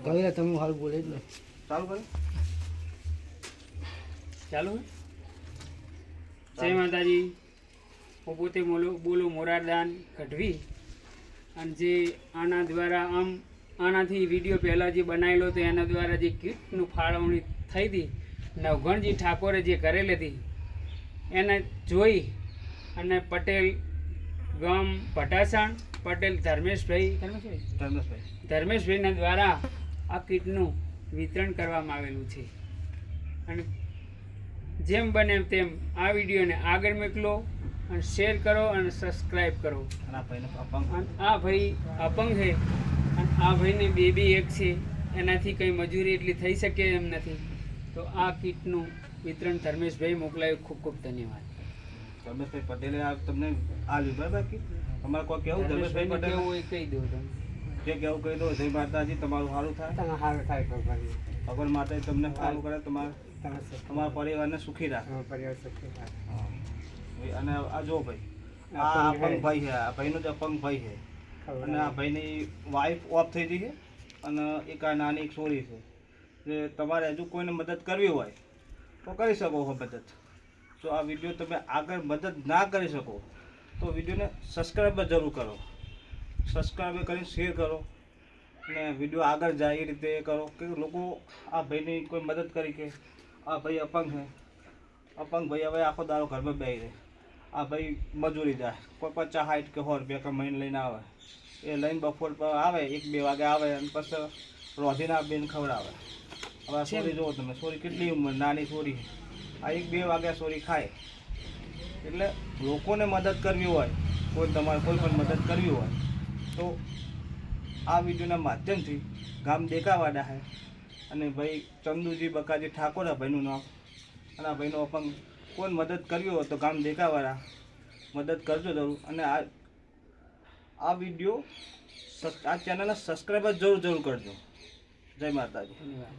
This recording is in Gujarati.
કહે તમે હાલ બોલે જ ને ચાલુ કરે ચાલુ જય માતાજી. હું પોતે બોલો મોરારદાન ગઢવી. અને જે આના દ્વારા આનાથી વિડીયો પહેલાં જે બનાવેલો હતો એના દ્વારા જે કીટનું ફાળવણી થઈ હતી નવઘણજી ઠાકોરે જે કરેલી હતી એને જોઈ અને પટેલ ગામ ભટાસણ પટેલ ધર્મેશભાઈના દ્વારા આ કીટનું વિતરણ કરવામાં આવેલું છે. અને જેમ બને તેમ આ વિડીયોને આગળ મોકલો અને શેર કરો અને સબસ્ક્રાઈબ કરો. આ ભાઈ અપંગ છે અને આ ભાઈને બેબી એક છે, એનાથી કંઈ મજૂરી એટલી થઈ શકે એમ નથી. તો આ કીટનું વિતરણ ધર્મેશભાઈ મોકલાયું. ખૂબ ખૂબ ધન્યવાદ. ધર્મેશભાઈ પટેલે તમને આ લીધું બરાબર. તમારે કોઈ કેવું ધર્મેશભાઈ પટેલ કેવું એ કહી દો તમે. જે કેવું કહી દો. જય માતાજી. તમારું સારું થાય. સારું થાય ભગવાન માતા તમને સારું કરે, તમારા પરિવારને સુખી રાખે. અને આ જો ભાઈ આ અપંગ ભાઈ છે, આ ભાઈનો જ અપંગ ભાઈ છે. અને આ ભાઈની વાઈફ ઓફ થઈ ગઈ છે અને એક આ નાની એક છોરી છે. જે તમારે હજુ કોઈને મદદ કરવી હોય તો કરી શકો છો મદદ. જો આ વિડીયો તમે આગળ મદદ ના કરી શકો તો વિડીયોને સબસ્ક્રાઈબ જરૂર કરો. સબસ્ક્રાઈબ કરીને શેર કરો અને વિડીયો આગળ જાય એ રીતે કરો કે લોકો આ ભાઈની કોઈ મદદ કરી કે આ ભાઈ અપંગ છે. અપંગ ભાઈ હવે આખો દાડો ઘરમાં બેસી રહે. આ ભાઈ મજૂરી જાય, કોઈ 50 60 કે 100 રૂપિયા કમાઈને લઈને આવે. એ લઈને બપોર પર આવે 1-2 વાગે આવે અને પછી રોધીના બેન ખવડાવે. હવે આ છોરી જુઓ તમે, છોરી કેટલી ઉંમર નાની છોરી, આ 1-2 વાગ્યા છોરી ખાય. એટલે લોકોને મદદ કરવી હોય, તમારે કોઈ પણ મદદ કરવી હોય તો આ વિડીયોના માધ્યમથી ગામ દેકાવાડા છે અને ભાઈ ચંદુજી બકાજી ઠાકોર ભાઈનું નામ અને આ ભાઈનો અપંગ કોઈ મદદ કરવી હોય તો ગામ દેકાવાળા મદદ કરજો જરૂર. અને આ વિડીયો આ ચેનલને સબસ્ક્રાઈબ જરૂર કરજો. જય માતાજી. ધન્યવાદ.